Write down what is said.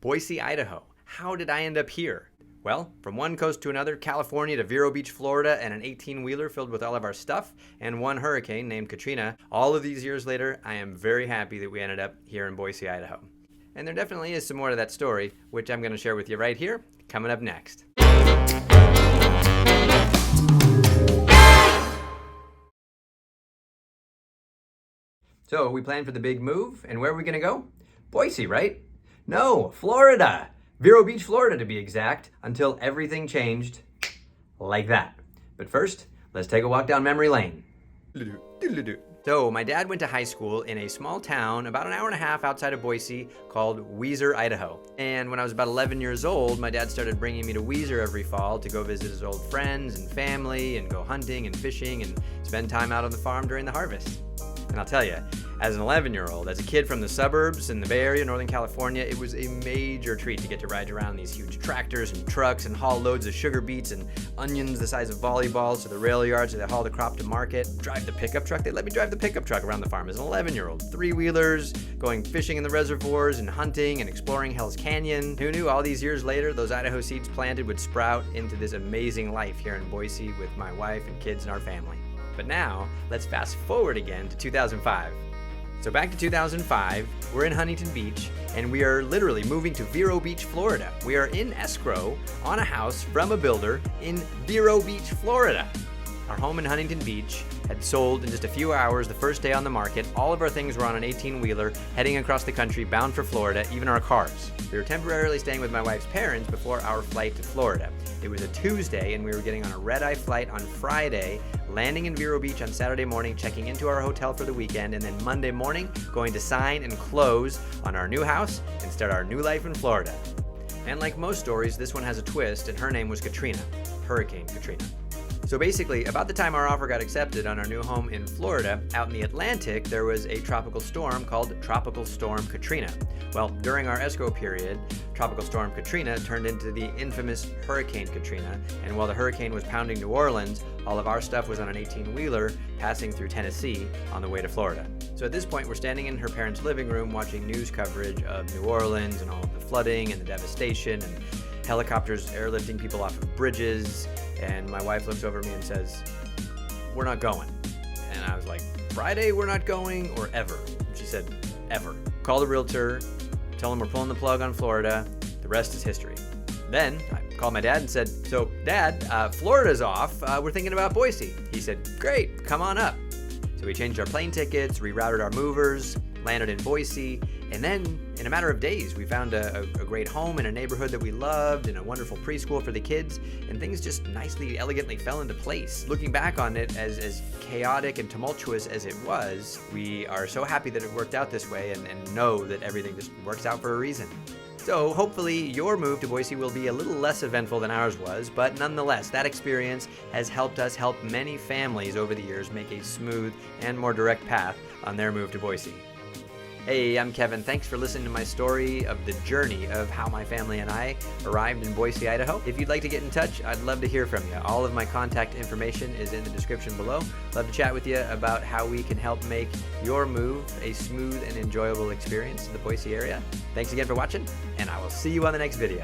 Boise, Idaho. How did I end up here? Well, from one coast to another, California to Vero Beach, Florida, and an 18-wheeler filled with all of our stuff, and one hurricane named Katrina. All of these years later, I am very happy that we ended up here in Boise, Idaho. And there definitely is some more to that story, which I'm going to share with you right here, coming up next. So we planned for the big move, and where are we going to go? Boise, right? No, Florida. Vero Beach, Florida to be exact, until everything changed like that. But first, let's take a walk down memory lane. So my dad went to high school in a small town about an hour and a half outside of Boise called Boise, Idaho. And when I was about 11 years old, my dad started bringing me to Boise every fall to go visit his old friends and family and go hunting and fishing and spend time out on the farm during the harvest. And I'll tell you, as an 11-year-old, as a kid from the suburbs in the Bay Area, Northern California, it was a major treat to get to ride around these huge tractors and trucks and haul loads of sugar beets and onions the size of volleyballs to the rail yards where they haul the crop to market. Drive the pickup truck. They let me drive the pickup truck around the farm as an 11-year-old. Three-wheelers, going fishing in the reservoirs and hunting and exploring Hell's Canyon. Who knew all these years later, those Idaho seeds planted would sprout into this amazing life here in Boise with my wife and kids and our family. But now, let's fast forward again to 2005. So back to 2005, we're in Huntington Beach, and we are literally moving to Vero Beach, Florida. We are in escrow on a house from a builder in Vero Beach, Florida. Our home in Huntington Beach had sold in just a few hours the first day on the market. All of our things were on an 18-wheeler heading across the country bound for Florida, even our cars. We were temporarily staying with my wife's parents before our flight to Florida. It was a Tuesday, and we were getting on a red-eye flight on Friday, landing in Vero Beach on Saturday morning, checking into our hotel for the weekend, and then Monday morning going to sign and close on our new house and start our new life in Florida. And like most stories, this one has a twist, and her name was Katrina, Hurricane Katrina. So basically, about the time our offer got accepted on our new home in Florida, out in the Atlantic, there was a tropical storm called Tropical Storm Katrina. Well, during our escrow period, Tropical Storm Katrina turned into the infamous Hurricane Katrina, and while the hurricane was pounding New Orleans, all of our stuff was on an 18-wheeler passing through Tennessee on the way to Florida. So at this point, we're standing in her parents' living room watching news coverage of New Orleans and all of the flooding and the devastation and helicopters airlifting people off of bridges. And my wife looks over at me and says, "We're not going." And I was like, "Friday we're not going, or ever?" And she said, "Ever. Call the Realtor, tell him we're pulling the plug on Florida. The rest is history." Then I called my dad and said, "So Dad, Florida's off. We're thinking about Boise." He said, "Great, come on up." So we changed our plane tickets, rerouted our movers, landed in Boise, and then in a matter of days, we found a great home in a neighborhood that we loved and a wonderful preschool for the kids, and things just nicely, elegantly fell into place. Looking back on it, as chaotic and tumultuous as it was, we are so happy that it worked out this way and know that everything just works out for a reason. So hopefully your move to Boise will be a little less eventful than ours was, but nonetheless, that experience has helped us help many families over the years make a smooth and more direct path on their move to Boise. Hey, I'm Kevin. Thanks for listening to my story of the journey of how my family and I arrived in Boise, Idaho. If you'd like to get in touch, I'd love to hear from you. All of my contact information is in the description below. Love to chat with you about how we can help make your move a smooth and enjoyable experience in the Boise area. Thanks again for watching, and I will see you on the next video.